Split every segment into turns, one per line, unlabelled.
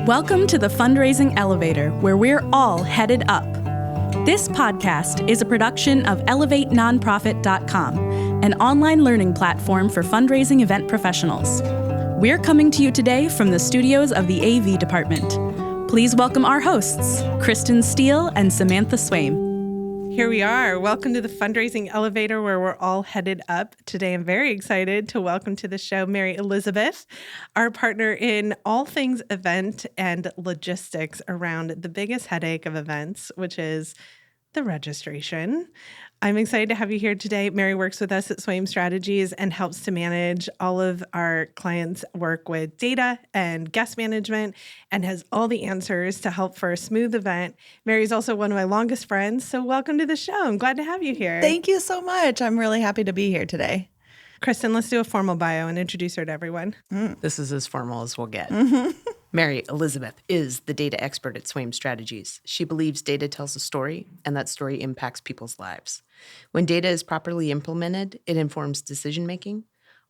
Welcome to the Fundraising Elevator, where we're all headed up. This podcast is a production of ElevateNonprofit.com, an online learning platform for fundraising event professionals. We're coming to you today from the studios of the AV department. Please welcome our hosts, Kristen Steele and Samantha Swaim.
Here we are. Welcome to the Fundraising Elevator, where we're all headed up. Today, I'm very excited to welcome to the show Mary Elizabeth, our partner in all things event and logistics around the biggest headache of events, which is the registration. I'm excited to have you here today. Mary works with us at Swaim Strategies and helps to manage all of our clients' work with data and guest management and has all the answers to help for a smooth event. Mary's also one of my longest friends, so welcome to the show. I'm glad to have you here.
Thank you so much. I'm really happy to be here today.
Kristen, let's do a formal bio and introduce her to everyone.
This is as formal as we'll get.
Mm-hmm.
Mary Elizabeth is the data expert at Swaim Strategies. She believes data tells a story, and that story impacts people's lives. When data is properly implemented, it informs decision-making,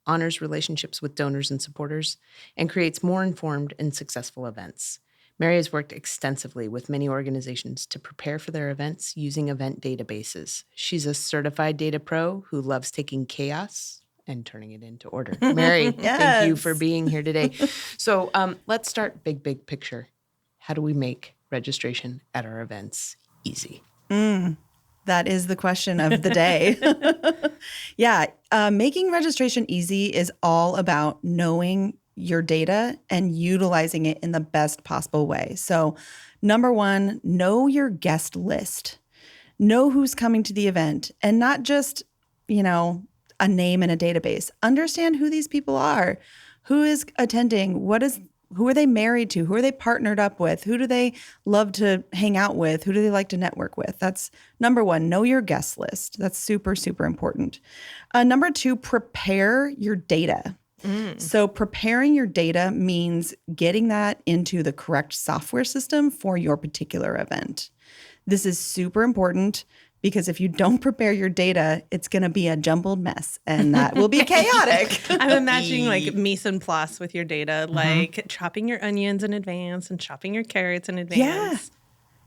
honors relationships with donors and supporters, and creates more informed and successful events. Mary has worked extensively with many organizations to prepare for their events using event databases. She's a certified data pro who loves taking chaos and turning it into order. Mary, Thank you for being here today. So let's start big picture. How do we make registration at our events easy?
That is the question of the day. Making registration easy is all about knowing your data and utilizing it in the best possible way. So number one, know your guest list. Know who's coming to the event and not just, a name in a database. Understand who these people are, who is attending, who are they married to, who are they partnered up with, who do they love to hang out with, who do they like to network with. That's number one, know your guest list. That's super, super important. Number two, prepare your data. So preparing your data means getting that into the correct software system for your particular event. This is super important because if you don't prepare your data, it's going to be a jumbled mess, and that will be chaotic.
I'm imagining like mise en place with your data, like chopping your onions in advance and chopping your carrots in advance.
Yeah.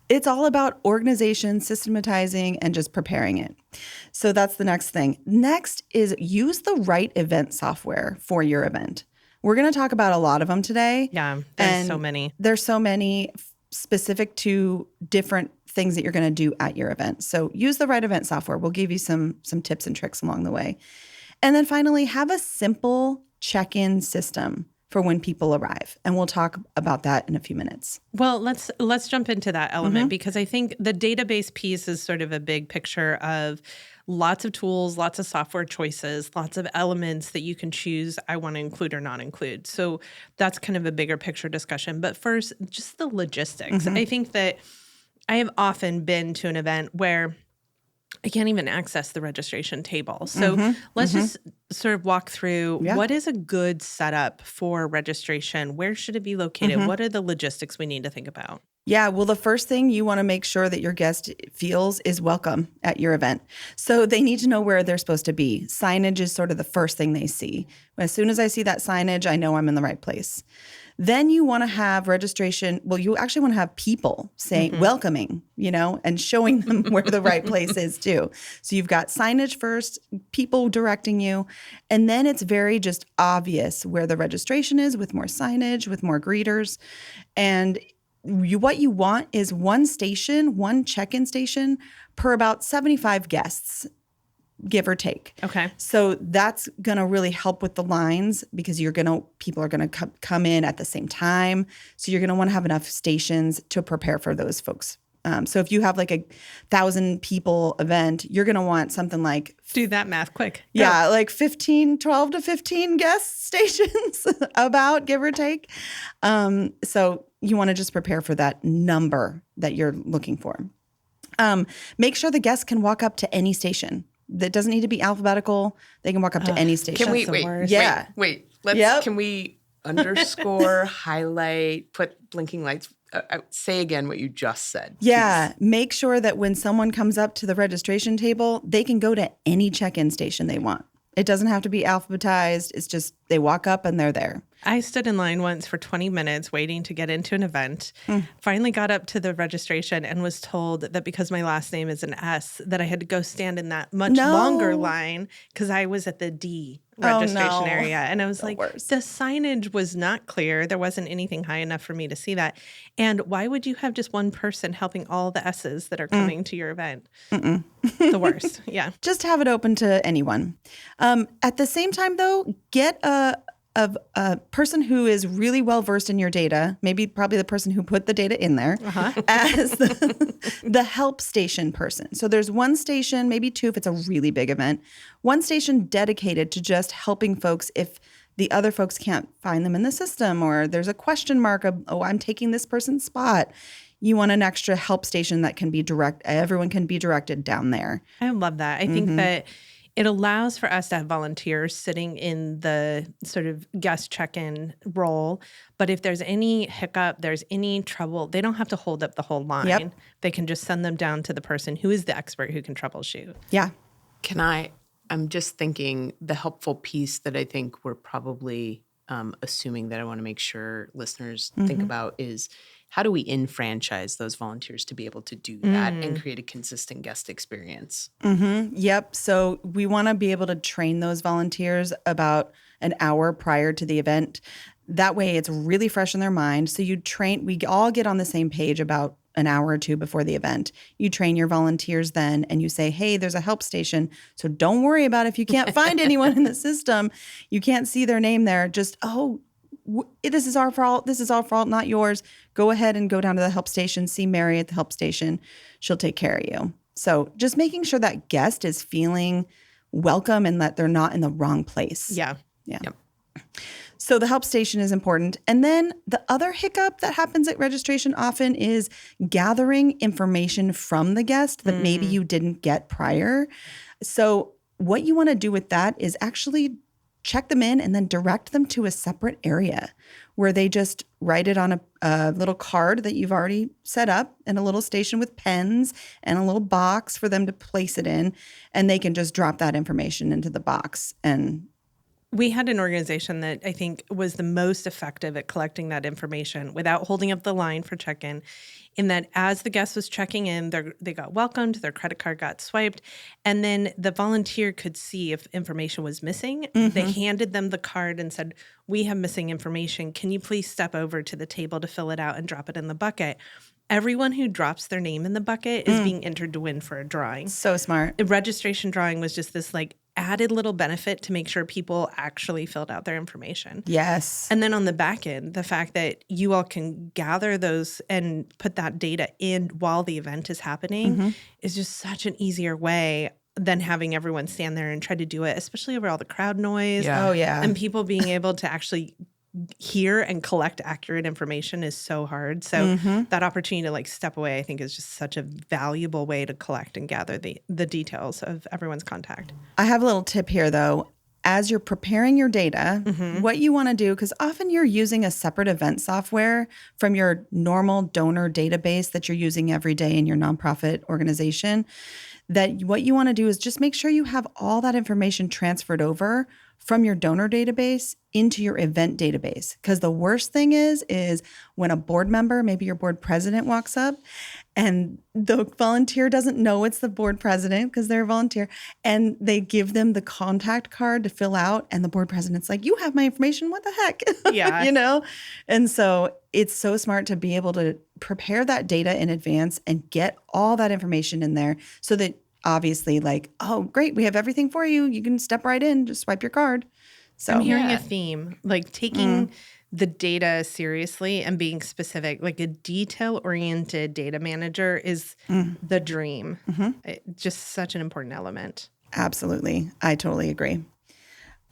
It's all about organization, systematizing, and just preparing it. So that's the next thing. Next is use the right event software for your event. We're going to talk about a lot of them today.
Yeah, there's so many.
There's so many specific to different things that you're going to do at your event. So use the right event software. We'll give you some tips and tricks along the way. And then finally, have a simple check-in system for when people arrive. And we'll talk about that in a few minutes.
Well, let's jump into that element because I think the database piece is sort of a big picture of lots of tools, lots of software choices, lots of elements that you can choose I want to include or not include. So that's kind of a bigger picture discussion. But first, just the logistics. I think that I have often been to an event where I can't even access the registration table. So let's just sort of walk through what is a good setup for registration? Where should it be located? What are the logistics we need to think about?
Yeah, well, the first thing you want to make sure that your guest feels is welcome at your event. So they need to know where they're supposed to be. Signage is sort of the first thing they see. As soon as I see that signage, I know I'm in the right place. Then you want to have registration. Well, you actually want to have people saying, welcoming, and showing them where the right place is too. So you've got signage first, people directing you, and then it's very just obvious where the registration is with more signage, with more greeters. And what you want is one check-in station per about 75 guests, give or take.
Okay.
So that's going to really help with the lines because people are going to come in at the same time. So you're going to want to have enough stations to prepare for those folks. So if you have like 1,000 people event, you're going to want something like
do that math quick.
Yeah, like 12 to 15 guest stations about, give or take. So you want to just prepare for that number that you're looking for. Make sure the guests can walk up to any station. That doesn't need to be alphabetical. They can walk up to any station.
Can we wait? Can we underscore, highlight, put blinking lights? Say again what you just said.
Yeah. Please. Make sure that when someone comes up to the registration table, they can go to any check-in station they want. It doesn't have to be alphabetized. It's just they walk up and they're there.
I stood in line once for 20 minutes waiting to get into an event, finally got up to the registration and was told that because my last name is an S, that I had to go stand in that much longer line because I was at the D registration area. And I was like, the signage was not clear. There wasn't anything high enough for me to see that. And why would you have just one person helping all the S's that are coming to your event? The worst. Yeah.
Just have it open to anyone. At the same time, though, get a person who is really well versed in your data, probably the person who put the data in there, as the help station person. So there's one station, maybe two if it's a really big event, one station dedicated to just helping folks if the other folks can't find them in the system or there's a question mark of, I'm taking this person's spot. You want an extra help station that can be everyone can be directed down there.
I love that. I think that it allows for us to have volunteers sitting in the sort of guest check-in role. But if there's any hiccup, there's any trouble, they don't have to hold up the whole line.
Yep.
They can just send them down to the person who is the expert who can troubleshoot.
Yeah.
I'm just thinking the helpful piece that I think we're probably assuming that I want to make sure listeners think about is how do we enfranchise those volunteers to be able to do that and create a consistent guest experience?
Yep. So we want to be able to train those volunteers about an hour prior to the event. That way it's really fresh in their mind. So we all get on the same page about an hour or two before the event. You train your volunteers then and you say, hey, there's a help station. So don't worry about if you can't find anyone in the system. You can't see their name there. Just, this is our fault. This is our fault, not yours. Go ahead and go down to the help station. See Mary at the help station. She'll take care of you. So just making sure that guest is feeling welcome and that they're not in the wrong place.
Yeah.
Yep.
So the help station is important. And then the other hiccup that happens at registration often is gathering information from the guest that maybe you didn't get prior. So what you want to do with that is actually check them in and then direct them to a separate area where they just write it on a little card that you've already set up in a little station with pens and a little box for them to place it in. And they can just drop that information into the box. And
we had an organization that I think was the most effective at collecting that information without holding up the line for check-in, in that as the guest was checking in, they got welcomed, their credit card got swiped, and then the volunteer could see if information was missing. They handed them the card and said, we have missing information. Can you please step over to the table to fill it out and drop it in the bucket? Everyone who drops their name in the bucket is being entered to win for a drawing.
So smart.
The registration drawing was just this added little benefit to make sure people actually filled out their information.
Yes.
And then on the back end, the fact that you all can gather those and put that data in while the event is happening is just such an easier way than having everyone stand there and try to do it, especially over all the crowd noise.
Yeah.
Oh, yeah.
And people being able to actually hear and collect accurate information is so hard. So that opportunity to step away, I think, is just such a valuable way to collect and gather the details of everyone's contact.
I have a little tip here, though. As you're preparing your data, what you want to do, because often you're using a separate event software from your normal donor database that you're using every day in your nonprofit organization, that what you want to do is just make sure you have all that information transferred over from your donor database into your event database. Because the worst thing is when a board member, maybe your board president, walks up and the volunteer doesn't know it's the board president because they're a volunteer, and they give them the contact card to fill out, and the board president's like, you have my information, what the heck?
Yeah.
And so it's so smart to be able to prepare that data in advance and get all that information in there so that obviously oh, great, we have everything for you. You can step right in, just swipe your card. So
I'm hearing a theme, taking the data seriously and being specific. A detail-oriented data manager is the dream. Just such an important element.
Absolutely. I totally agree.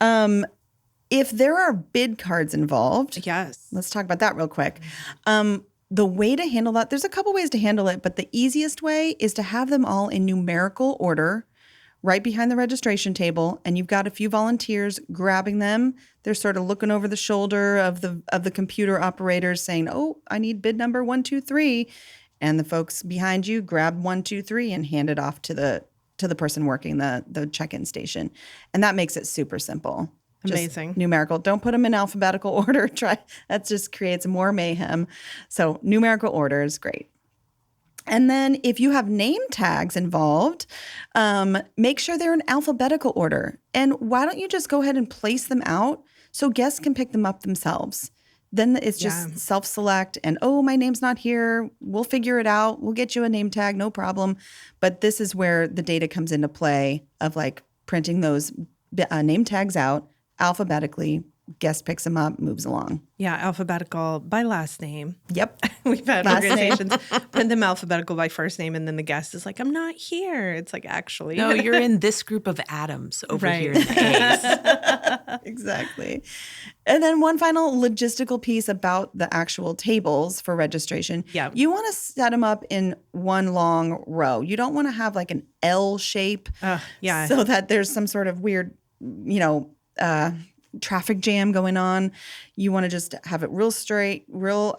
If there are bid cards involved,
Yes.
let's talk about that real quick. The way to handle that, there's a couple ways to handle it, but the easiest way is to have them all in numerical order right behind the registration table, and you've got a few volunteers grabbing them. They're sort of looking over the shoulder of the computer operators saying, oh, I need bid number 1, 2, 3. And the folks behind you grab 1, 2, 3 and hand it off to the person working the check-in station. And that makes it super simple.
Amazing.
Just numerical. Don't put them in alphabetical order. That just creates more mayhem. So numerical order is great. And then if you have name tags involved, make sure they're in alphabetical order. And why don't you just go ahead and place them out so guests can pick them up themselves? Then it's just self-select and, oh, my name's not here. We'll figure it out. We'll get you a name tag, no problem. But this is where the data comes into play of like printing those name tags out alphabetically. Guest picks them up, moves along.
Yeah, alphabetical by last name.
Yep.
We've had
Last
organizations print them alphabetical by first name, and then the guest is like, I'm not here. It's like, actually.
No, you're in this group of atoms over
Right.
here in the A's.
Exactly. And then one final logistical piece about the actual tables for registration.
Yeah.
You want to set them up in one long row. You don't want to have like an L shape
Yeah.
so that there's some sort of weird, traffic jam going on. You want to just have it real straight, real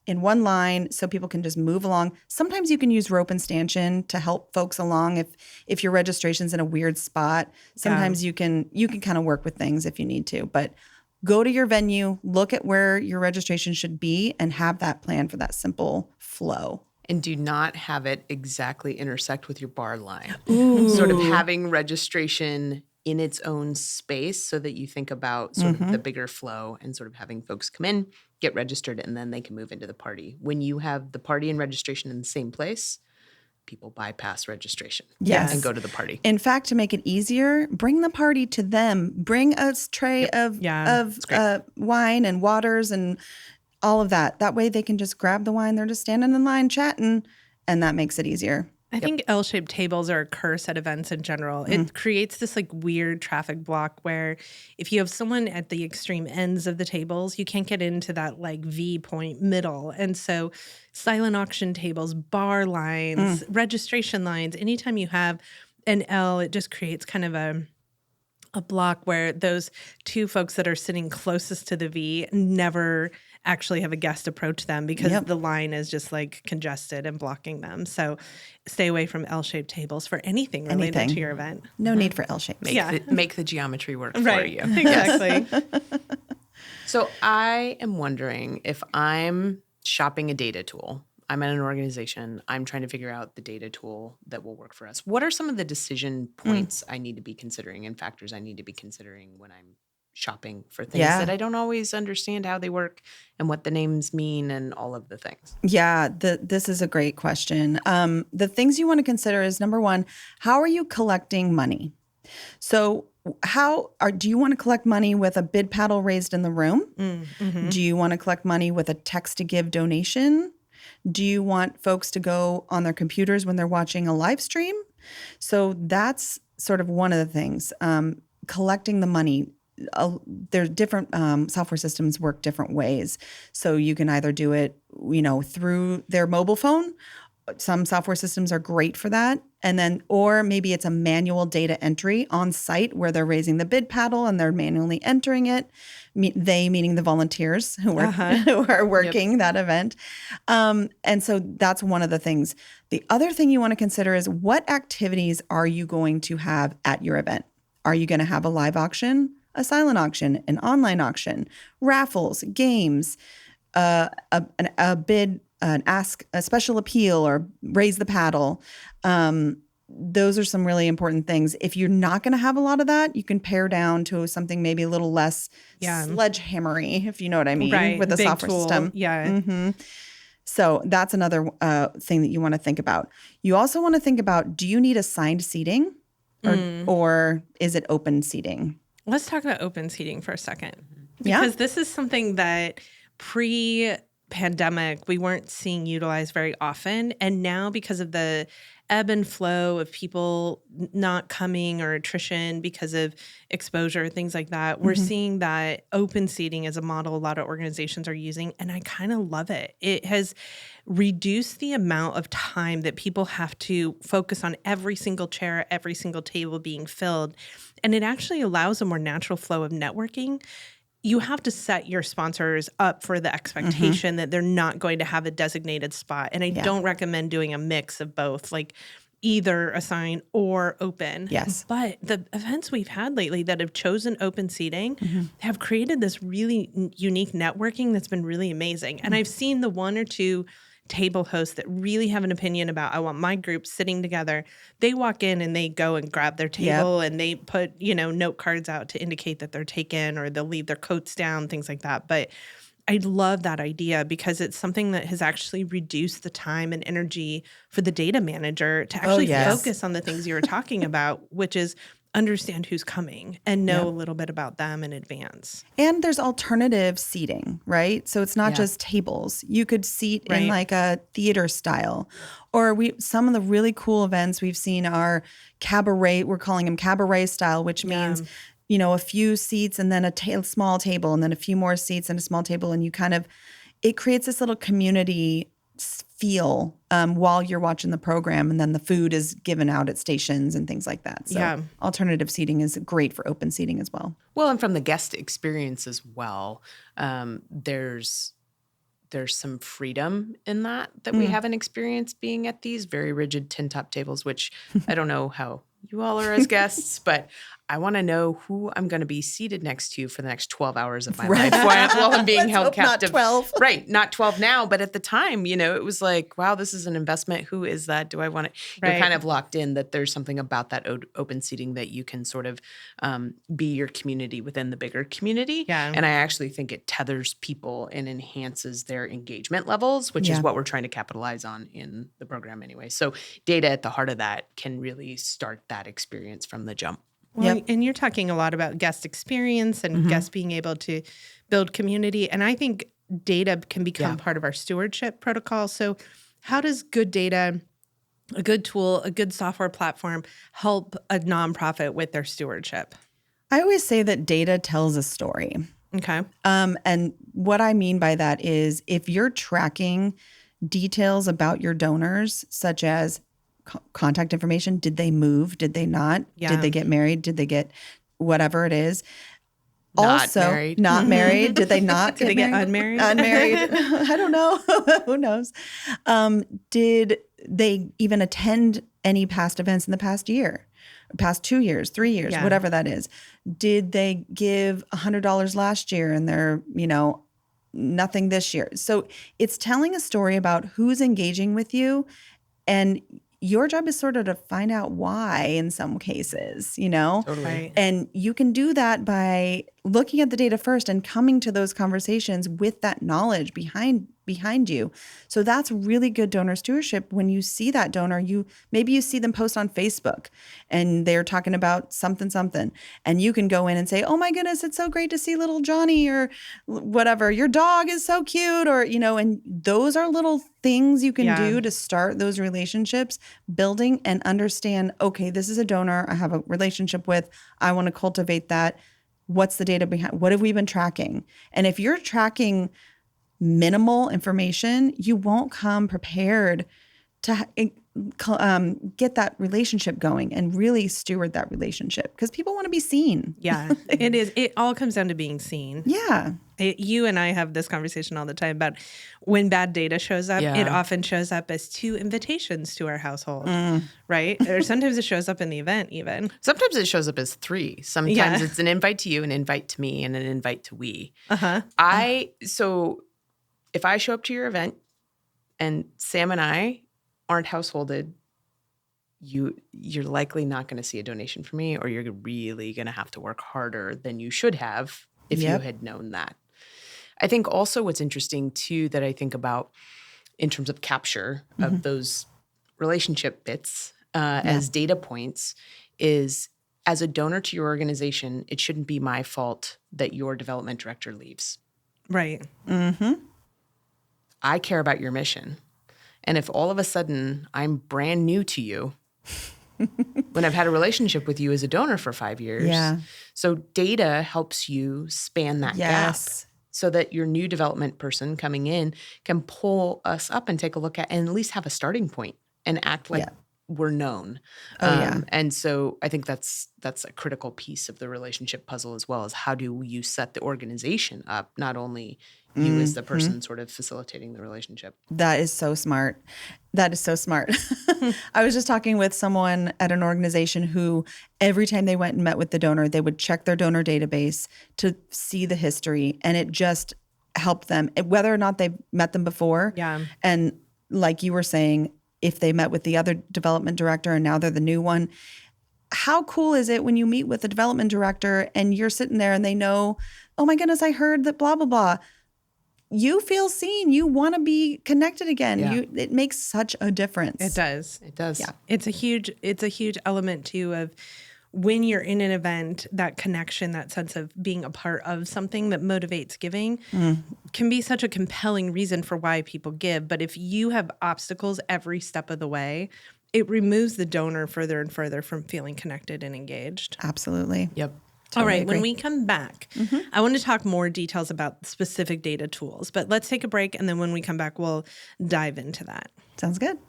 in one line so people can just move along. Sometimes you can use rope and stanchion to help folks along if your registration's in a weird spot. Sometimes you can kind of work with things if you need to. But go to your venue, look at where your registration should be, and have that plan for that simple flow.
And do not have it exactly intersect with your bar line. Sort of having registration in its own space so that you think about sort of the bigger flow and sort of having folks come in, get registered, and then they can move into the party. When you have the party and registration in the same place, people bypass registration and go to the party.
In fact, to make it easier, bring the party to them. Bring a tray of wine and waters and all of that. That way they can just grab the wine. They're just standing in line chatting, and that makes it easier.
I think L-shaped tables are a curse at events in general. It creates this like weird traffic block where if you have someone at the extreme ends of the tables, you can't get into that like V point middle. And so silent auction tables, bar lines, registration lines, anytime you have an L, it just creates kind of a block where those two folks that are sitting closest to the V never actually have a guest approach them because the line is just like congested and blocking them. So stay away from L-shaped tables for anything related to your event.
No need for L shapes.
Make the geometry work for you.
Exactly.
So I am wondering if I'm shopping a data tool, I'm at an organization, I'm trying to figure out the data tool that will work for us. What are some of the decision points I need to be considering and factors I need to be considering when I'm shopping for things that I don't always understand how they work and what the names mean and all of the things?
Yeah, this is a great question. The things you want to consider is, number one, how are you collecting money? So do you want to collect money with a bid paddle raised in the room? Do you want to collect money with a text to give donation? Do you want folks to go on their computers when they're watching a live stream? So that's sort of one of the things. Collecting the money. There's different software systems work different ways. So you can either do it, through their mobile phone. Some software systems are great for that. And then, or maybe it's a manual data entry on site where they're raising the bid paddle and they're manually entering it. They meaning the volunteers who are working that event. And so that's one of the things. The other thing you want to consider is, what activities are you going to have at your event? Are you going to have a live auction, a silent auction, an online auction, raffles, games, a bid, an ask, a special appeal, or raise the paddle? Those are some really important things. If you're not going to have a lot of that, you can pare down to something maybe a little less sledgehammery, if you know what I mean, with the
big
software
tool.
system.
Yeah.
So that's another thing that you want to think about. You also want to think about, do you need assigned seating or is it open seating?
Let's talk about open seating for a second. Because this is something that pre-pandemic we weren't seeing utilized very often. And now, because of the ebb and flow of people not coming or attrition because of exposure, things like that, we're seeing that open seating is a model a lot of organizations are using. And I kind of love it. It has reduced the amount of time that people have to focus on every single chair, every single table being filled. And it actually allows a more natural flow of networking. You have to set your sponsors up for the expectation that they're not going to have a designated spot. And I don't recommend doing a mix of both. Like, either assign or open.
Yes.
But the events we've had lately that have chosen open seating have created this really unique networking that's been really amazing. And I've seen the one or two table hosts that really have an opinion about, I want my group sitting together. They walk in and they go and grab their table and they put, note cards out to indicate that they're taken, or they'll leave their coats down, things like that. But I love that idea because it's something that has actually reduced the time and energy for the data manager to actually focus on the things you were talking about, which is understand who's coming and know a little bit about them in advance.
And there's alternative seating, right? So it's not just tables. You could seat in like a theater style. Or some of the really cool events we've seen are cabaret, we're calling them cabaret style, which means a few seats and then a small table and then a few more seats and a small table. And it creates this little community feel while you're watching the program, and then the food is given out at stations and things like that. So alternative seating is great for open seating as well.
Well, and from the guest experience as well, there's some freedom in that we haven't experienced being at these very rigid tin top tables, which I don't know how you all are as guests, but I want to know who I'm going to be seated next to for the next 12 hours of my life while I'm being held captive.
Not 12.
Right. Not 12 now, but at the time, it was like, wow, this is an investment. Who is that? Do I want it? You're kind of locked in that there's something about that open seating that you can sort of be your community within the bigger community.
Yeah.
And I actually think it tethers people and enhances their engagement levels, which is what we're trying to capitalize on in the program anyway. So data at the heart of that can really start that experience from the jump.
Well, and you're talking a lot about guest experience and guests being able to build community. And I think data can become part of our stewardship protocol. So how does good data, a good tool, a good software platform help a nonprofit with their stewardship?
I always say that data tells a story.
Okay.
And what I mean by that is if you're tracking details about your donors, such as contact information, did they move? Did they not?
Yeah.
Did they get married? Did they get whatever it is?
Not married.
Not married. Did they not
Did they get
married?
unmarried?
Unmarried. I don't know. Who knows? Did they even attend any past events in the past year? Past 2 years, 3 years, whatever that is. Did they give $100 last year and they're, nothing this year? So it's telling a story about who's engaging with you, and your job is sort of to find out why in some cases,
Totally.
Right.
And you can do that by looking at the data first and coming to those conversations with that knowledge behind you. So that's really good donor stewardship. When you see that donor, maybe you see them post on Facebook and they're talking about something, and you can go in and say, oh my goodness, it's so great to see little Johnny, or whatever, your dog is so cute, or, and those are little things you can do to start those relationships building and understand, okay, this is a donor I have a relationship with. I want to cultivate that. What's the data behind? What have we been tracking? And if you're tracking minimal information, you won't come prepared to get that relationship going and really steward that relationship, because people want to be seen.
Yeah, it is. It all comes down to being seen.
Yeah.
You and I have this conversation all the time about when bad data shows up, it often shows up as 2 invitations to our household, right? Or sometimes it shows up in the event even.
Sometimes it shows up as 3. Sometimes it's an invite to you, an invite to me, and an invite to we. So if I show up to your event and Sam and I aren't householded, you're likely not going to see a donation from me, or you're really going to have to work harder than you should have if you had known that. I think also what's interesting too that I think about in terms of capture of those relationship bits as data points is, as a donor to your organization, it shouldn't be my fault that your development director leaves.
Right.
Mm-hmm.
I care about your mission. And if all of a sudden I'm brand new to you, when I've had a relationship with you as a donor for 5 years, so data helps you span that gap so that your new development person coming in can pull us up and take a look at and at least have a starting point and act like we're known. And so I think that's a critical piece of the relationship puzzle as well, is how do you set the organization up, not only you as the person sort of facilitating the relationship.
That is so smart. That is so smart. I was just talking with someone at an organization who every time they went and met with the donor, they would check their donor database to see the history, and it just helped them, whether or not they've met them before.
Yeah.
And like you were saying, if they met with the other development director and now they're the new one, how cool is it when you meet with the development director and you're sitting there and they know, oh my goodness, I heard that blah, blah, blah. You feel seen. You want to be connected again.
Yeah.
It makes such a difference.
It does.
It does.
Yeah.
It's a huge element too of when you're in an event, that connection, that sense of being a part of something that motivates giving can be such a compelling reason for why people give. But if you have obstacles every step of the way, it removes the donor further and further from feeling connected and engaged.
Absolutely.
Yep.
All right,
agree.
when we come back, I want to talk more details about specific data tools, but let's take a break. And then when we come back, we'll dive into that.
Sounds good.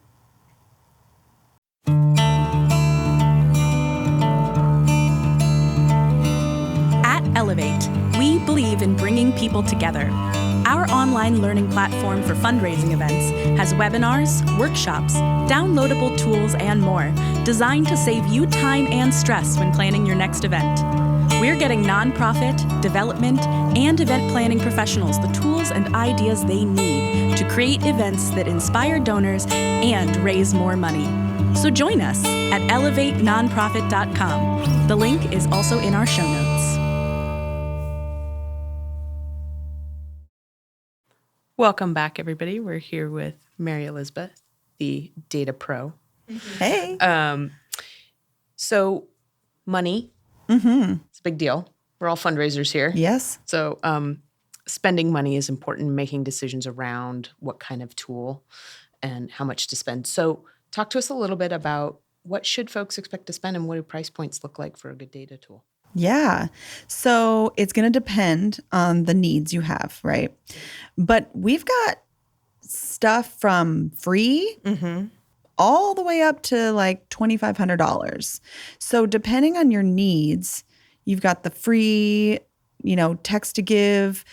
At Elevate, we believe in bringing people together. Our online learning platform for fundraising events has webinars, workshops, downloadable tools, and more designed to save you time and stress when planning your next event. We're getting nonprofit, development, and event planning professionals the tools and ideas they need to create events that inspire donors and raise more money. So join us at elevatenonprofit.com. The link is also in our show notes.
Welcome back, everybody. We're here with Mary Elizabeth, the data pro.
Hey.
So money, it's a big deal. We're all fundraisers here.
Yes.
So spending money is important, making decisions around what kind of tool and how much to spend. So talk to us a little bit about what should folks expect to spend and what do price points look like for a good data tool?
Yeah. So it's going to depend on the needs you have, right? But we've got stuff from free all the way up to like $2,500. So depending on your needs, you've got the free, text to give,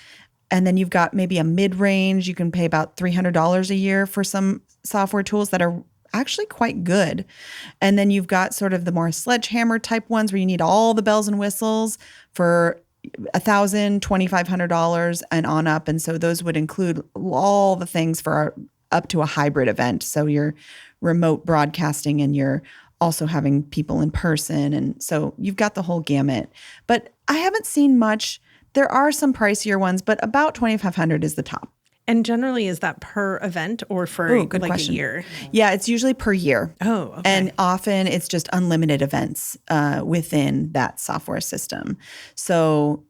and then you've got maybe a mid-range. You can pay about $300 a year for some software tools that are actually quite good. And then you've got sort of the more sledgehammer type ones where you need all the bells and whistles for $1,000, $2,500 and on up. And so those would include all the things for up to a hybrid event. So you're remote broadcasting and you're also having people in person. And so you've got the whole gamut. But I haven't seen much. There are some pricier ones, but about $2,500 is the top.
And generally, is that per event or for
Good
like
question.
a year?
Yeah, it's usually per year.
Oh, okay.
And often it's just unlimited events within that software system. So,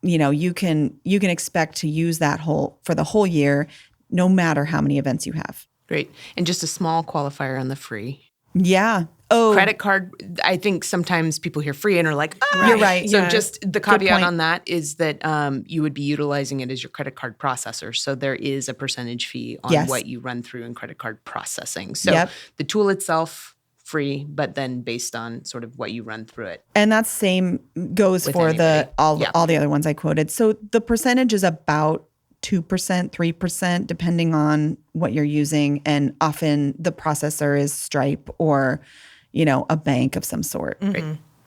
you can expect to use that for the whole year, no matter how many events you have.
Great. And just a small qualifier on the free.
Yeah. Oh,
Credit card, I think sometimes people hear free and are like, oh.
You're right.
So
Yeah.
just the caveat
point.
on that is that you would be utilizing it as your credit card processor. So there is a percentage fee on
Yes.
what you run through in credit card processing. So
Yep.
the tool itself, free, but then based on sort of what you run through it.
and that same goes
With
for
anybody.
all
Yeah.
the other ones I quoted. So the percentage is about 2%, 3%, depending on what you're using. And often the processor is Stripe or, a bank of some sort.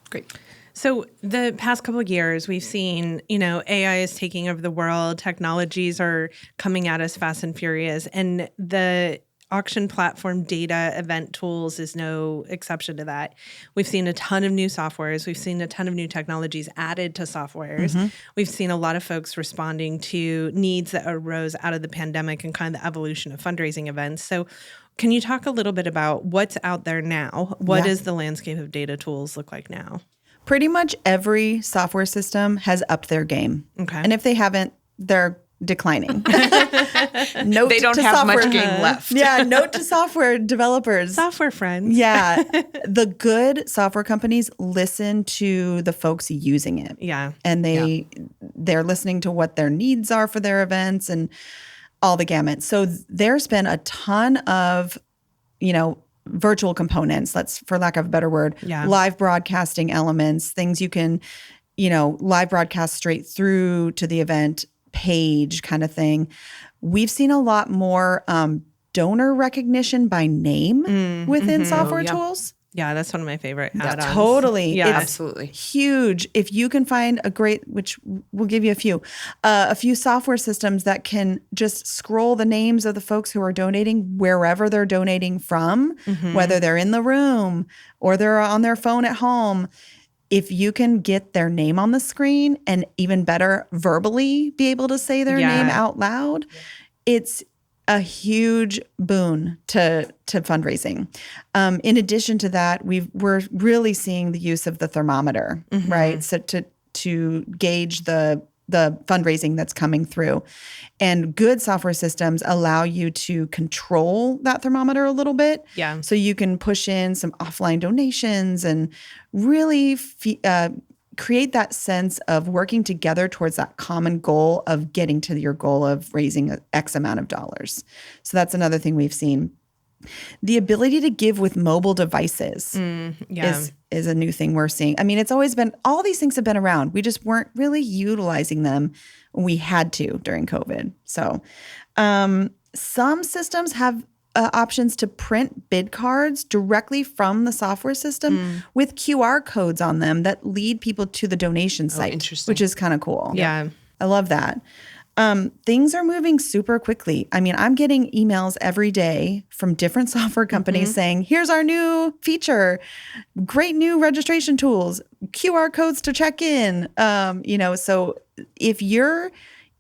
Great.
So the past couple of years, we've seen, AI is taking over the world. Technologies are coming at us fast and furious. And the auction platform data event tools is no exception to that. We've seen a ton of new softwares. We've seen a ton of new technologies added to softwares. We've seen a lot of folks responding to needs that arose out of the pandemic and kind of the evolution of fundraising events. So can you talk a little bit about what's out there now? What
Yeah.
does the landscape of data tools look like now?
Pretty much every software system has upped their game.
Okay.
And if they haven't, they're declining. Note
They don't
to
have
software,
much game left.
Yeah, note to software developers.
Software friends.
Yeah, the good software companies listen to the folks using it.
Yeah.
And they're listening to what their needs are for their events and all the gamut. So there's been a ton of, virtual components, for lack of a better word,
Yeah.
live broadcasting elements, things you can, live broadcast straight through to the event, page kind of thing. We've seen a lot more donor recognition by name within software tools.
Yeah, that's one of my favorite add-ons.
Totally.
Yeah,
It's
absolutely
huge. If you can find a great, which we'll give you a few software systems that can just scroll the names of the folks who are donating wherever they're donating from, whether they're in the room or they're on their phone at home. If you can get their name on the screen and even better, verbally be able to say their name out loud, it's a huge boon to fundraising. In addition to that, we're really seeing the use of the thermometer, right? So to gauge the fundraising that's coming through. And good software systems allow you to control that thermometer a little bit.
Yeah.
So you can push in some offline donations and really create that sense of working together towards that common goal of getting to your goal of raising X amount of dollars. So that's another thing we've seen. The ability to give with mobile devices is a new thing we're seeing. I mean, it's always been, all these things have been around. We just weren't really utilizing them when we had to during COVID. So some systems have options to print bid cards directly from the software system with QR codes on them that lead people to the donation site, which is kind of cool.
Yeah.
I love that. Things are moving super quickly. I mean, I'm getting emails every day from different software companies saying, here's our new feature, great new registration tools, QR codes to check in. So if you're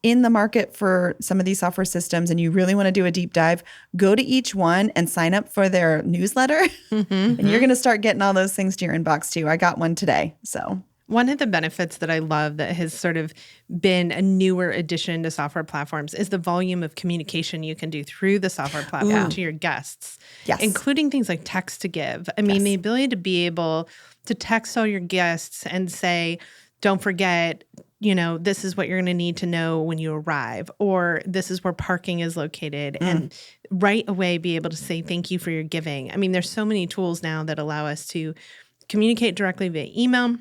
in the market for some of these software systems and you really want to do a deep dive, go to each one and sign up for their newsletter. And you're going to start getting all those things to your inbox too. I got one today. So
one of the benefits that I love that has sort of been a newer addition to software platforms is the volume of communication you can do through the software platform to your guests, including things like text to give. I mean, the ability to be able to text all your guests and say, don't forget, this is what you're going to need to know when you arrive, or this is where parking is located, and right away be able to say thank you for your giving. I mean, there's so many tools now that allow us to communicate directly via email,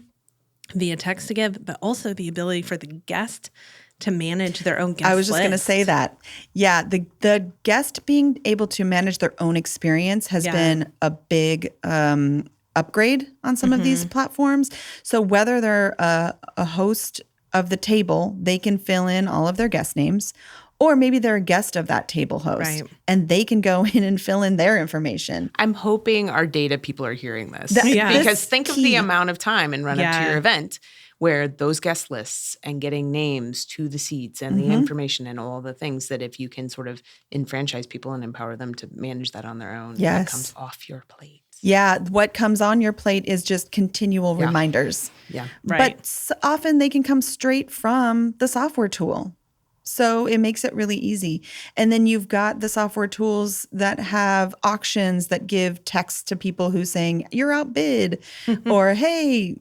via text to give, but also the ability for the guest to manage their own guest list.
I was just going to say that. Yeah, the guest being able to manage their own experience has been a big upgrade on some of these platforms. So whether they're a host of the table, they can fill in all of their guest names, or maybe they're a guest of that table host and they can go in and fill in their information.
I'm hoping our data people are hearing this
because
think of the amount of time and run up to your event where those guest lists and getting names to the seats and the information and all the things that if you can sort of enfranchise people and empower them to manage that on their own, that comes off your plate.
Yeah, what comes on your plate is just continual reminders.
Yeah, right.
But often they can come straight from the software tool. So it makes it really easy. And then you've got the software tools that have auctions that give text to people who's saying, you're outbid, or hey,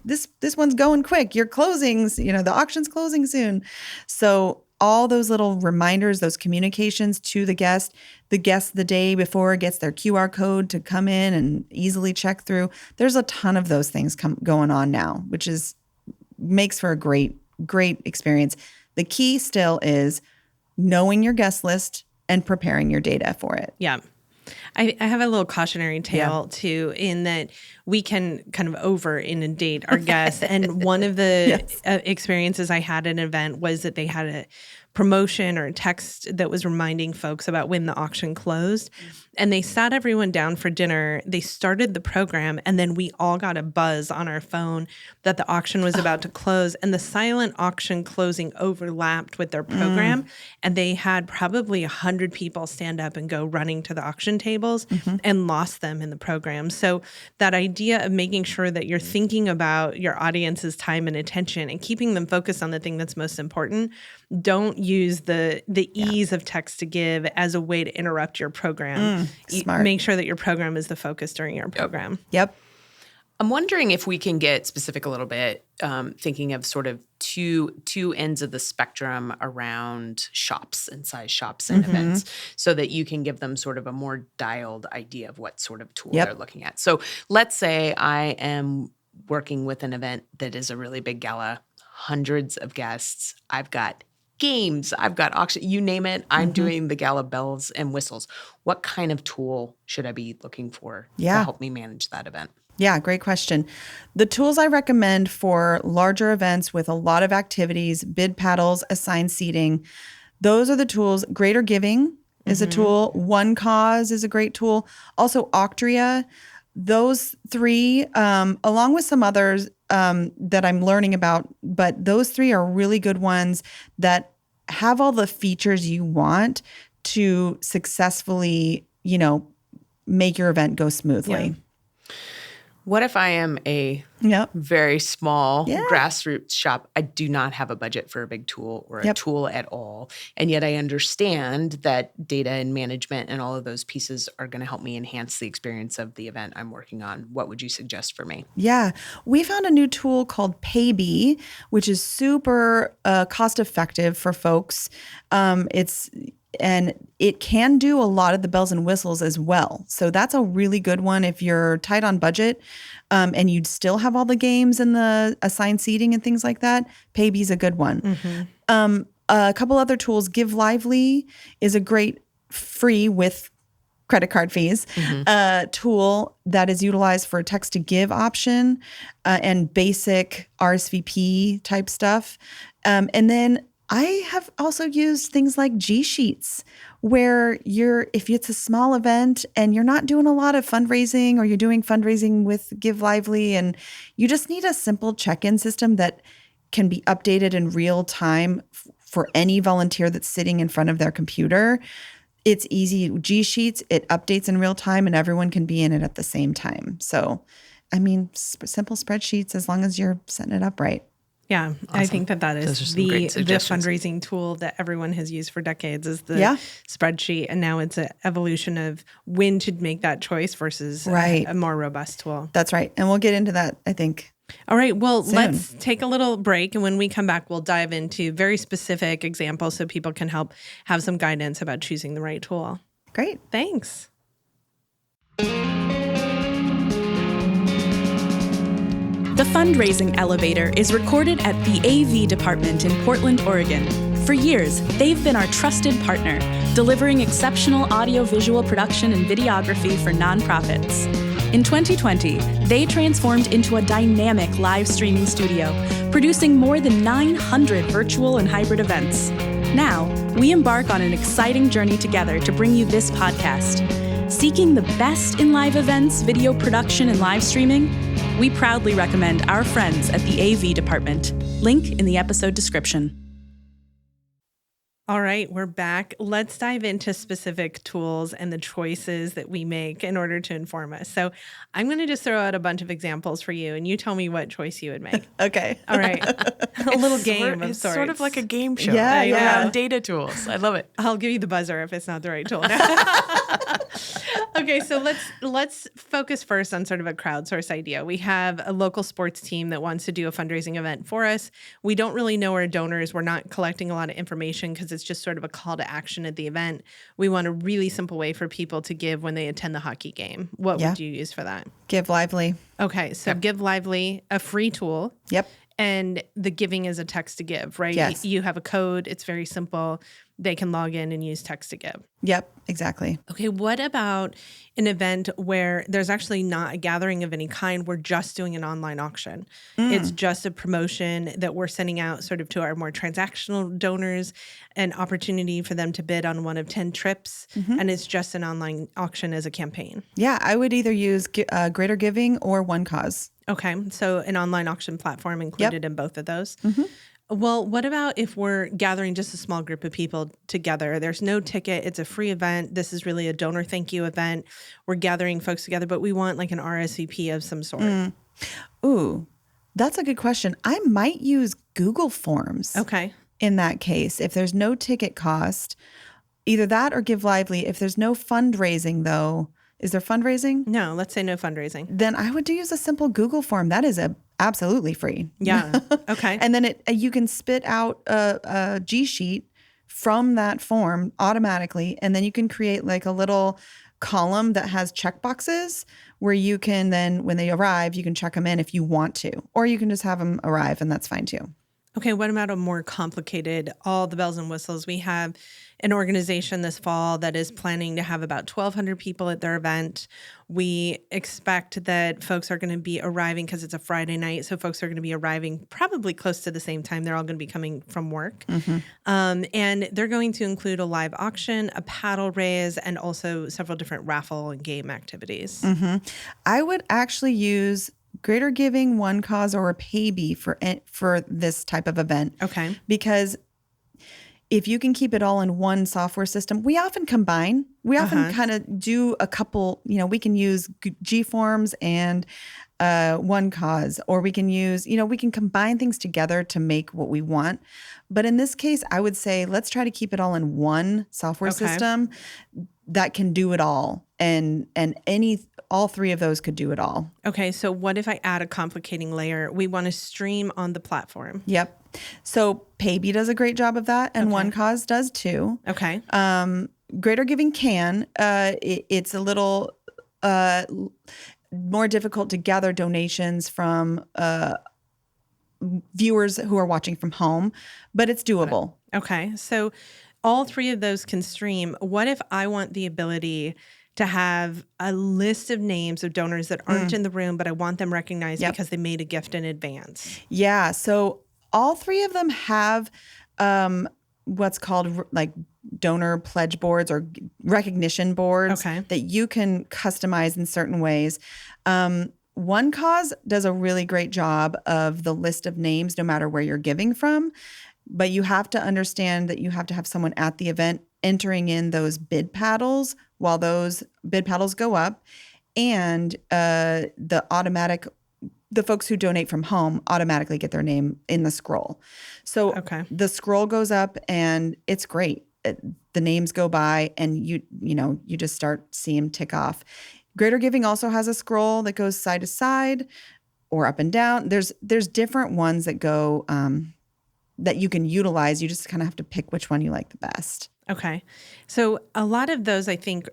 this one's going quick. Your closings, the auction's closing soon. So all those little reminders, those communications to the guest the day before gets their QR code to come in and easily check through. There's a ton of those things going on now, which makes for a great, great experience. The key still is knowing your guest list and preparing your data for it.
Yeah. I have a little cautionary tale too, in that we can kind of over-inundate our guests. And one of the experiences I had at an event was that they had a promotion or a text that was reminding folks about when the auction closed. And they sat everyone down for dinner. They started the program, and then we all got a buzz on our phone that the auction was about to close. And the silent auction closing overlapped with their program. And they had probably 100 people stand up and go running to the auction tables and lost them in the program. So that idea of making sure that you're thinking about your audience's time and attention and keeping them focused on the thing that's most important. Don't use the ease of text to give as a way to interrupt your program.
Smart.
Make sure that your program is the focus during your program.
Yep.
I'm wondering if we can get specific a little bit, thinking of sort of two ends of the spectrum around shops and size shops and events, so that you can give them sort of a more dialed idea of what sort of tool they're looking at. So let's say I am working with an event that is a really big gala, hundreds of guests. I've got games, I've got auction, you name it. I'm doing the gala bells and whistles. What kind of tool should I be looking for to help me manage that event?
Yeah, great question. The tools I recommend for larger events with a lot of activities, bid paddles, assigned seating, those are the tools. Greater Giving is a tool. One Cause is a great tool. Also, Octria. Those three, along with some others that I'm learning about, but those three are really good ones that have all the features you want to successfully, make your event go smoothly.
Yeah. What if I am a very small grassroots shop? I do not have a budget for a big tool or a tool at all. And yet I understand that data and management and all of those pieces are going to help me enhance the experience of the event I'm working on. What would you suggest for me?
Yeah. We found a new tool called Paybe, which is super cost effective for folks. And it can do a lot of the bells and whistles as well. So that's a really good one if you're tight on budget and you'd still have all the games and the assigned seating and things like that. Paybe's a good one. A couple other tools. Give Lively is a great free with credit card fees tool that is utilized for text to give option and basic RSVP type stuff. And then I have also used things like G Sheets where if it's a small event and you're not doing a lot of fundraising or you're doing fundraising with Give Lively and you just need a simple check-in system that can be updated in real time for any volunteer that's sitting in front of their computer. It's easy. G Sheets, it updates in real time and everyone can be in it at the same time. So, simple spreadsheets as long as you're setting it up right.
Yeah,
Awesome.
I think that is the fundraising tool that everyone has used for decades is the spreadsheet. And now it's an evolution of when to make that choice versus a more robust tool.
That's right. And we'll get into that, I think.
All right. Well, let's take a little break. And when we come back, we'll dive into very specific examples so people can have some guidance about choosing the right tool.
Great.
Thanks.
The Fundraising Elevator is recorded at the AV department in Portland, Oregon. For years, they've been our trusted partner, delivering exceptional audio-visual production and videography for nonprofits. In 2020, they transformed into a dynamic live streaming studio, producing more than 900 virtual and hybrid events. Now, we embark on an exciting journey together to bring you this podcast. Seeking the best in live events, video production, and live streaming? We proudly recommend our friends at the AV department. Link in the episode description.
All right, we're back. Let's dive into specific tools and the choices that we make in order to inform us. So I'm going to just throw out a bunch of examples for you, and you tell me what choice you would make.
Okay.
All right. A little game of
it's
sorts.
sort of like a game show.
Yeah.
Data tools. I love it.
I'll give you the buzzer if it's not the right tool. Okay, so let's focus first on sort of a crowdsource idea. We have a local sports team that wants to do a fundraising event for us. We don't really know our donors. We're not collecting a lot of information because it's just sort of a call to action at the event. We want a really simple way for people to give when they attend the hockey game. What would you use for that?
Give Lively.
Okay, so Give Lively, a free tool.
Yep.
And the giving is a text to give, right?
Yes.
You have a code. It's very simple. They can log in and use text to give.
Yep, exactly.
Okay, what about an event where there's actually not a gathering of any kind? We're just doing an online auction. It's just a promotion that we're sending out sort of to our more transactional donors, an opportunity for them to bid on one of 10 trips, and it's just an online auction as a campaign.
Yeah, I would either use Greater Giving or One Cause.
Okay, so an online auction platform included in both of those. Well, what about if we're gathering just a small group of people together? There's no ticket. It's a free event. This is really a donor thank you event. We're gathering folks together, but we want like an RSVP of some sort.
Ooh, that's a good question. I might use Google Forms.
Okay.
In that case, if there's no ticket cost, either that or Give Lively. If there's no fundraising, though, is there fundraising?
No, let's say no fundraising.
Then I would use a simple Google form. That is absolutely free.
Yeah. Okay.
And then you can spit out a G sheet from that form automatically, and then you can create like a little column that has checkboxes where you can then, when they arrive, you can check them in if you want to, or you can just have them arrive, and that's fine too.
Okay, what about a more complicated, all the bells and whistles? We have an organization this fall that is planning to have about 1,200 people at their event. We expect that folks are going to be arriving because it's a Friday night. So folks are going to be arriving probably close to the same time. They're all going to be coming from work. And they're going to include a live auction, a paddle raise, and also several different raffle and game activities.
I would actually use Greater Giving, One Cause, or a Paybe for this type of event.
Okay.
Because if you can keep it all in one software system, we often combine. We often kind of do a couple, we can use G-Forms and One Cause, or we can use, we can combine things together to make what we want. But in this case, I would say let's try to keep it all in one software system that can do it all. And all three of those could do it all.
Okay, so what if I add a complicating layer? We want to stream on the platform.
Yep. So Paybe does a great job of that, and One Cause does too.
Okay.
Greater Giving can. It's a little more difficult to gather donations from viewers who are watching from home, but it's doable.
Okay, so all three of those can stream. What if I want the ability to have a list of names of donors that aren't in the room, but I want them recognized because they made a gift in advance?
Yeah. So all three of them have what's called like donor pledge boards or recognition boards that you can customize in certain ways. One Cause does a really great job of the list of names, no matter where you're giving from. But you have to understand that you have to have someone at the event entering in those bid paddles while those bid paddles go up, and the folks who donate from home automatically get their name in the scroll. So the scroll goes up and it's great. The names go by and you just start seeing them tick off. Greater Giving also has a scroll that goes side to side or up and down. There's different ones that go that you can utilize. You just kind of have to pick which one you like the best.
Okay. So a lot of those, I think,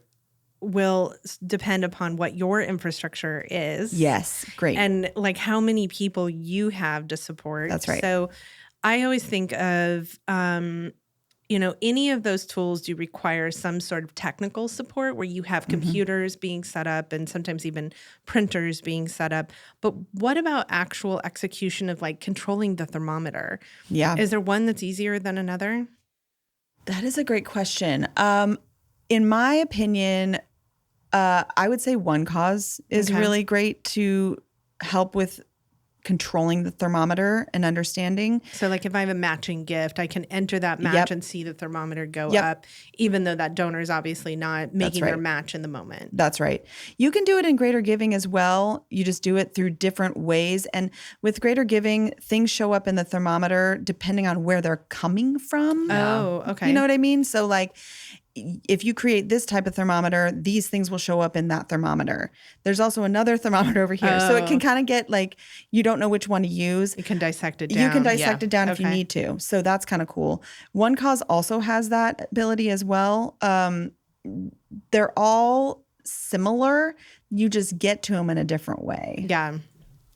will depend upon what your infrastructure is.
Yes. Great.
And like how many people you have to support.
That's right.
So I always think of, any of those tools do require some sort of technical support where you have computers being set up and sometimes even printers being set up. But what about actual execution of like controlling the thermometer?
Yeah.
Is there one that's easier than another?
That is a great question. In my opinion, I would say One Cause is really great to help with controlling the thermometer and understanding.
So like if I have a matching gift, I can enter that match and see the thermometer go up, even though that donor is obviously not making their match in the moment.
That's right. You can do it in Greater Giving as well. You just do it through different ways. And with Greater Giving, things show up in the thermometer depending on where they're coming from.
Oh, okay.
You know what I mean? So like if you create this type of thermometer, these things will show up in that thermometer. There's also another thermometer over here. So it can kind of get like, you don't know which one to use.
You can dissect it down.
You can dissect it down if you need to. So that's kind of cool. One Cause also has that ability as well. They're all similar. You just get to them in a different way.
Yeah.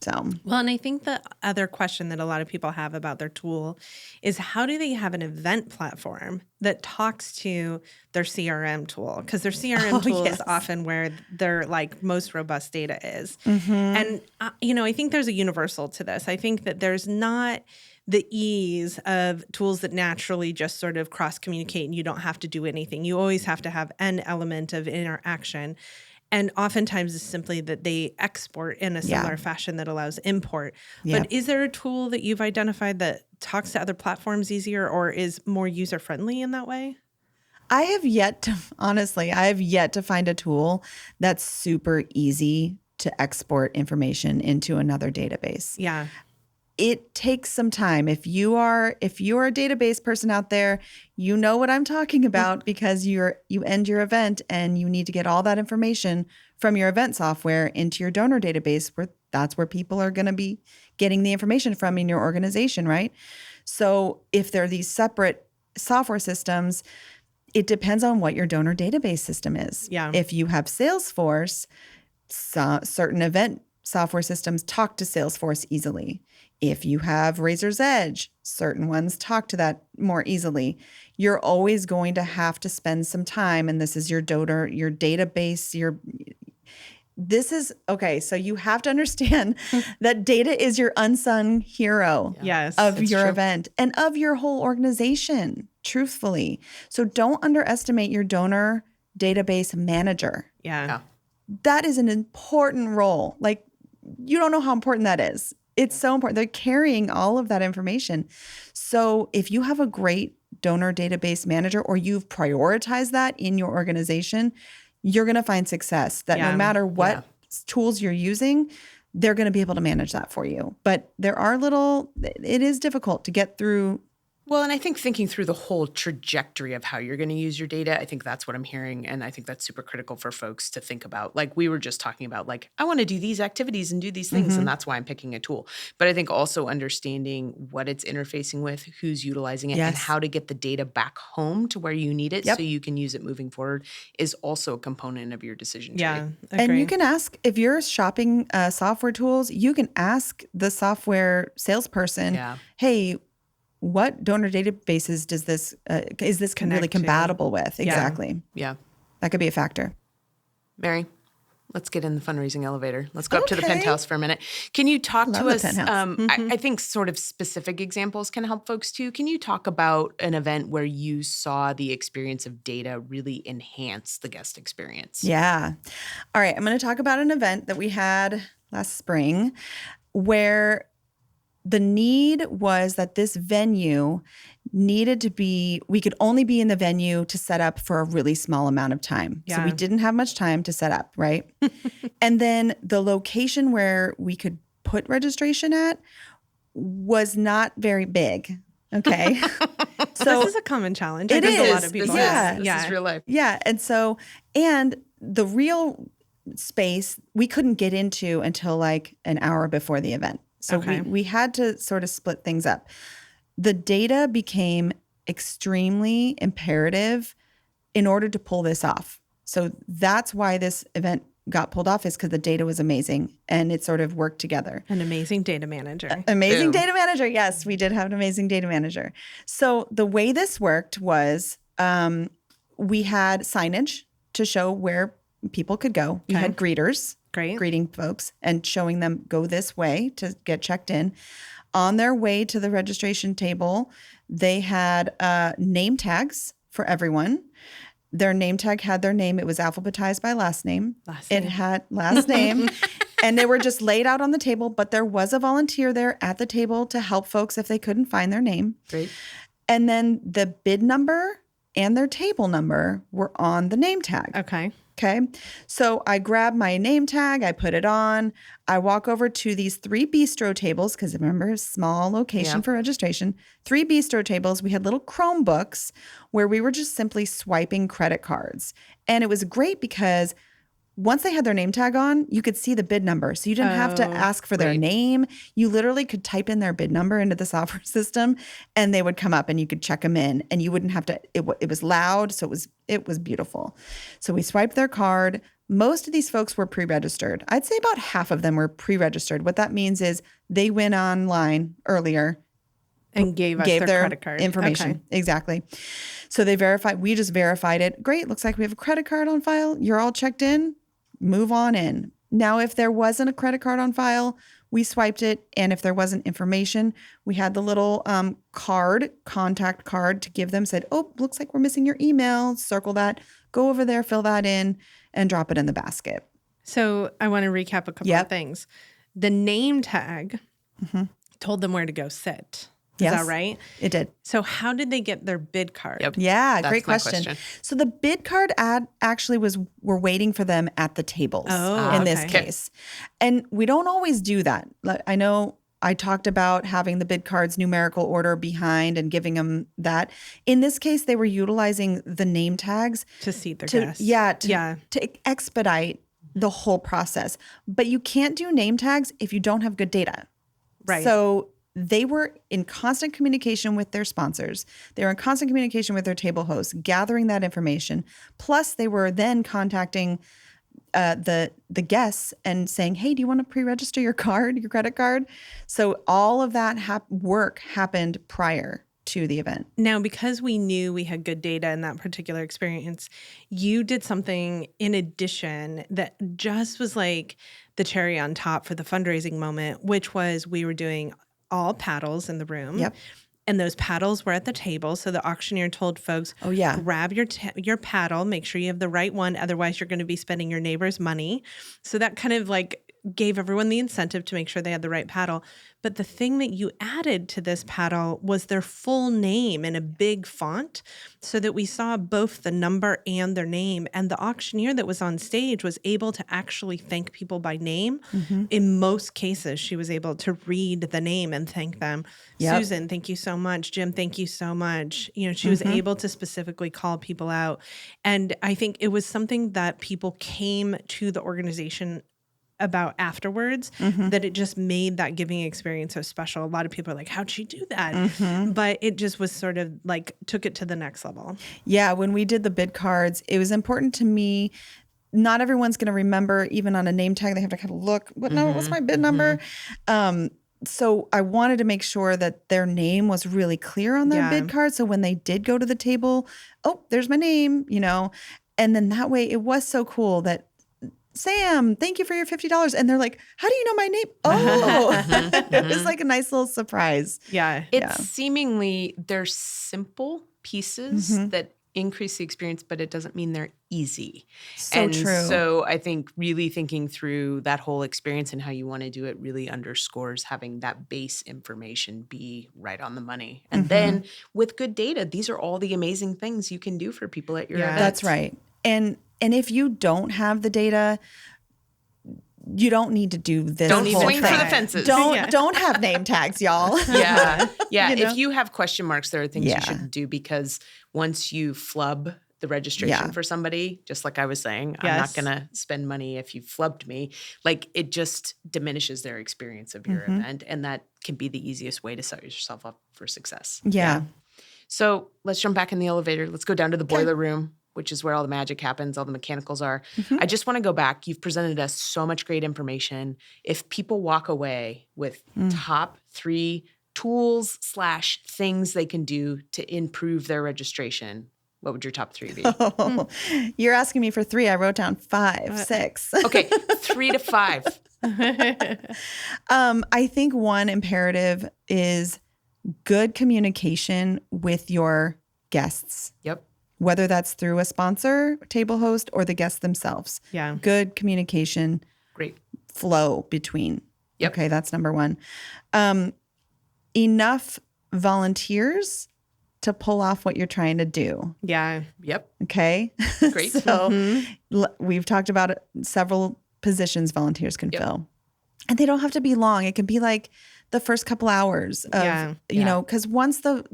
So,
well, and I think the other question that a lot of people have about their tool is how do they have an event platform that talks to their CRM tool? Because their CRM tool is often where their like most robust data is. And, I think there's a universal to this. I think that there's not the ease of tools that naturally just sort of cross communicate and you don't have to do anything. You always have to have an element of interaction. And oftentimes it's simply that they export in a similar fashion that allows import. But is there a tool that you've identified that talks to other platforms easier or is more user-friendly in that way?
I have yet to find a tool that's super easy to export information into another database.
Yeah.
It takes some time. If you are a database person out there, you know what I'm talking about because you end your event and you need to get all that information from your event software into your donor database where that's where people are going to be getting the information from in your organization, right? So if there are these separate software systems, it depends on what your donor database system is.
Yeah.
If you have Salesforce, certain event software systems talk to Salesforce easily. If you have Razor's Edge, certain ones talk to that more easily. You're always going to have to spend some time, and this is your donor, your database, so you have to understand that data is your unsung hero
Yes,
of
it's
your
true.
event and of your whole organization, truthfully. So don't underestimate your donor database manager.
Yeah.
That is an important role. Like, you don't know how important that is. It's so important. They're carrying all of that information. So if you have a great donor database manager, or you've prioritized that in your organization, you're going to find success. That no matter what tools you're using, they're going to be able to manage that for you. But it is difficult to get through.
Well, and I think thinking through the whole trajectory of how you're going to use your data, I think that's what I'm hearing. And I think that's super critical for folks to think about. Like we were just talking about, like, I want to do these activities and do these things. And that's why I'm picking a tool. But I think also understanding what it's interfacing with, who's utilizing it, and how to get the data back home to where you need it so you can use it moving forward is also a component of your decision tree.
Yeah.
And you can ask, if you're shopping software tools, you can ask the software salesperson, hey, what donor databases is this really compatible with? Exactly.
Yeah.
That could be a factor.
Mary, let's get in the fundraising elevator. Let's go up to the penthouse for a minute. Can you talk to us? I think sort of specific examples can help folks too. Can you talk about an event where you saw the experience of data really enhance the guest experience?
Yeah. All right. I'm going to talk about an event that we had last spring where the need was that this venue needed to be, we could only be in the venue to set up for a really small amount of time. So we didn't have much time to set up, right? And then the location where we could put registration at was not very big. Okay.
So this is a common challenge.
It is.
A lot of people.
This is real life.
Yeah. And the real space we couldn't get into until like an hour before the event. So we had to sort of split things up. The data became extremely imperative in order to pull this off. So that's why this event got pulled off, is because the data was amazing and it sort of worked together.
An amazing data manager.
Data manager. Yes, we did have an amazing data manager. So the way this worked was we had signage to show where people could go. We had greeters. Greeting folks and showing them go this way to get checked in. On their way to the registration table, they had name tags for everyone. Their name tag had their name. It was alphabetized by last name. It had last name. And they were just laid out on the table, but there was a volunteer there at the table to help folks if they couldn't find their name.
Great.
And then the bid number and their table number were on the name tag.
Okay.
So I grab my name tag, I put it on, I walk over to these 3 bistro tables, because remember, small location for registration, 3 bistro tables. We had little Chromebooks where we were just simply swiping credit cards. And it was great because once they had their name tag on, you could see the bid number. So you didn't have to ask for their name. You literally could type in their bid number into the software system and they would come up and you could check them in, and you wouldn't have to, it was loud. So it was beautiful. So we swiped their card. Most of these folks were pre-registered. I'd say about half of them were pre-registered. What that means is they went online earlier
and gave their credit card
information. Okay. Exactly. So we just verified it. Great. Looks like we have a credit card on file. You're all checked in. Move on in. Now, if there wasn't a credit card on file, we swiped it. And if there wasn't information, we had the little contact card to give them, said, oh, looks like we're missing your email. Circle that, go over there, fill that in, and drop it in the basket.
So I want to recap a couple of things. The name tag told them where to go sit. Is that right?
It did.
So how did they get their bid card?
Yep.
Yeah, great question. So the bid card ad actually we're waiting for them at the tables in this case. And we don't always do that. I know I talked about having the bid cards numerical order behind and giving them that. In this case, they were utilizing the name tags
to seat their guests.
To expedite the whole process. But you can't do name tags if you don't have good data.
Right.
So they were in constant communication with their sponsors. They were in constant communication with their table hosts, gathering that information. Plus, they were then contacting the guests and saying, hey, do you want to pre-register your credit card? So all of that work happened prior to the event.
Now, because we knew we had good data in that particular experience, you did something in addition that just was like the cherry on top for the fundraising moment, which was we were doing all paddles in the room.
Yep.
And those paddles were at the table. So the auctioneer told folks,
Oh, yeah.
grab your paddle, make sure you have the right one. Otherwise, you're going to be spending your neighbor's money. So that kind of like gave everyone the incentive to make sure they had the right paddle. But the thing that you added to this paddle was their full name in a big font so that we saw both the number and their name. And the auctioneer that was on stage was able to actually thank people by name.
Mm-hmm.
In most cases, she was able to read the name and thank them.
Yep.
Susan, thank you so much. Jim, thank you so much. You know, she was able to specifically call people out. And I think it was something that people came to the organization about afterwards, that it just made that giving experience so special. A lot of people are like, how'd she do that? But it just was sort of like took it to the next level.
Yeah, when we did the bid cards, it was important to me. Not everyone's going to remember, even on a name tag, they have to kind of look, what's my bid number? So I wanted to make sure that their name was really clear on their bid card. So when they did go to the table, oh, there's my name, you know, and then that way it was so cool that Sam, thank you for your $50. And they're like, how do you know my name? Oh, it was like a nice little surprise.
Yeah.
It's seemingly they're simple pieces that increase the experience, but it doesn't mean they're easy.
So true.
So I think really thinking through that whole experience and how you want to do it really underscores having that base information be right on the money. And then with good data, these are all the amazing things you can do for people at your event.
That's right. And if you don't have the data, you don't need to do this.
Don't
whole
swing for
thing.
the fences.
Don't have name tags, y'all.
Yeah.
You know?
If you have question marks, there are things you shouldn't do, because once you flub the registration for somebody, just like I was saying, I'm not going to spend money if you flubbed me. Like, it just diminishes their experience of your event. And that can be the easiest way to set yourself up for success.
Yeah.
So let's jump back in the elevator. Let's go down to the boiler room, which is where all the magic happens, all the mechanicals are. I just want to go back. You've presented us so much great information. If people walk away with top 3 tools / things they can do to improve their registration, what would your top 3 be?
Oh, you're asking me for 3. I wrote down 5, 6.
Okay, 3 to 5.
I think one imperative is good communication with your guests.
Yep.
Whether that's through a sponsor, table host, or the guests themselves.
Yeah.
Good communication.
Great.
Flow between.
Yep.
Okay, that's number 1. Enough volunteers to pull off what you're trying to do.
Yeah.
Yep.
Okay.
Great.
So we've talked about several positions volunteers can fill. And they don't have to be long. It can be like the first couple hours of, you know, because once the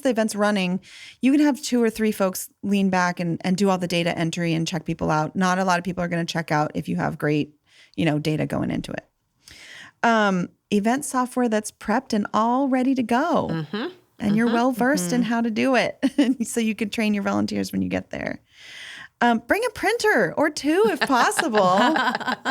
event's running, you can have 2 or 3 folks lean back and do all the data entry and check people out. Not a lot of people are going to check out if you have great, you know, data going into it. Event software that's prepped and all ready to go. And you're well-versed in how to do it. So you could train your volunteers when you get there. Bring a printer or 2 if possible.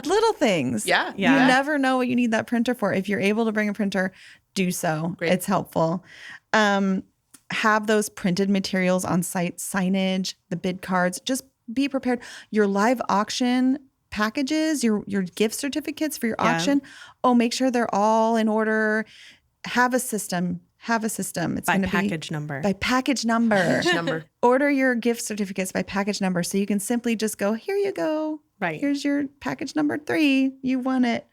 Little things.
Yeah.
You never know what you need that printer for. If you're able to bring a printer, do so.
Great.
It's helpful. Have those printed materials on site, signage, the bid cards. Just be prepared. Your live auction packages, your gift certificates for your auction. Oh, make sure they're all in order. Have a system. It's
By package number.
By package number. Order your gift certificates by package number, so you can simply just go, here you go.
Right.
Here's your package number 3. You won it.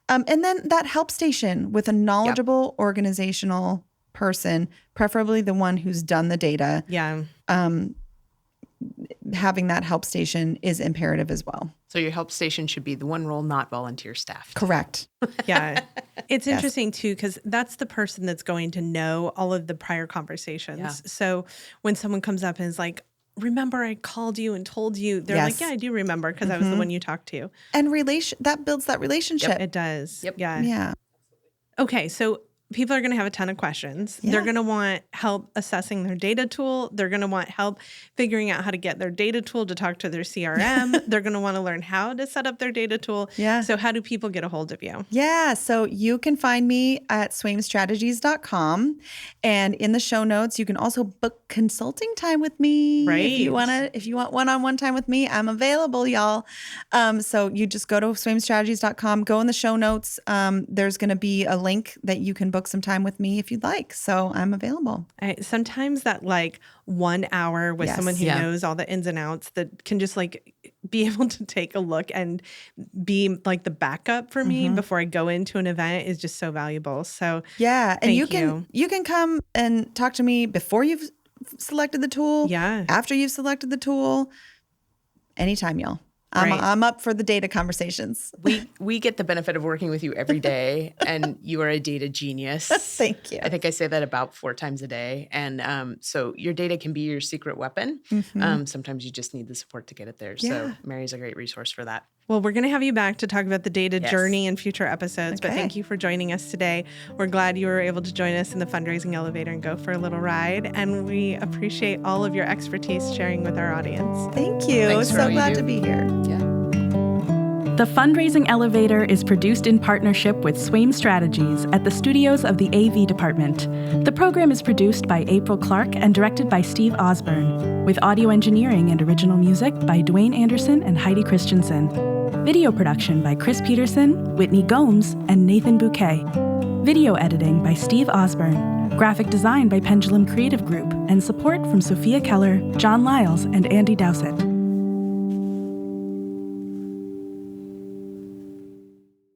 And then that help station with a knowledgeable organizational person, preferably the one who's done the data.
Yeah.
Having that help station is imperative as well.
So your help station should be the one role, not volunteer staff.
Correct.
Yeah. It's interesting too, because that's the person that's going to know all of the prior conversations.
Yeah.
So when someone comes up and is like, remember I called you and told you, they're like, yeah, I do remember because I was the one you talked to.
And that builds that relationship.
It does.
Yep.
Yeah.
Yeah.
Okay. So people are going to have a ton of questions.
Yeah.
They're going to want help assessing their data tool. They're going to want help figuring out how to get their data tool to talk to their CRM. They're going to want to learn how to set up their data tool.
Yeah.
So how do people get a hold of you?
Yeah, so you can find me at swaimstrategies.com, and in the show notes you can also book consulting time with me.
Right.
If you want one-on-one time with me, I'm available, y'all. So you just go to swaimstrategies.com, go in the show notes. There's going to be a link that you can book some time with me if you'd like. So I'm available.
Sometimes that 1 hour with someone who knows all the ins and outs that can just be able to take a look and be the backup for me before I go into an event is just so valuable. So
yeah, and you
you
can come and talk to me before you've selected the tool.
Yeah.
After you've selected the tool, anytime, y'all. I'm up for the data conversations.
We get the benefit of working with you every day, and you are a data genius.
Thank you.
I think I say that about 4 times a day. And so your data can be your secret weapon. Sometimes you just need the support to get it there.
Yeah.
So Mary's a great resource for that.
Well, we're going to have you back to talk about the data journey in future episodes, but
Okay.
thank you for joining us today. We're glad you were able to join us in the fundraising elevator and go for a little ride, and we appreciate all of your expertise sharing with our audience.
Thank you.
Thanks for all
So
you
glad
do.
to be here.
Yeah.
The Fundraising Elevator is produced in partnership with Swaim Strategies at the studios of the AV department. The program is produced by April Clark and directed by Steve Osborne, with audio engineering and original music by Dwayne Anderson and Heidi Christensen. Video production by Chris Peterson, Whitney Gomes, and Nathan Bouquet. Video editing by Steve Osborne. Graphic design by Pendulum Creative Group, and support from Sophia Keller, John Lyles, and Andy Dowsett.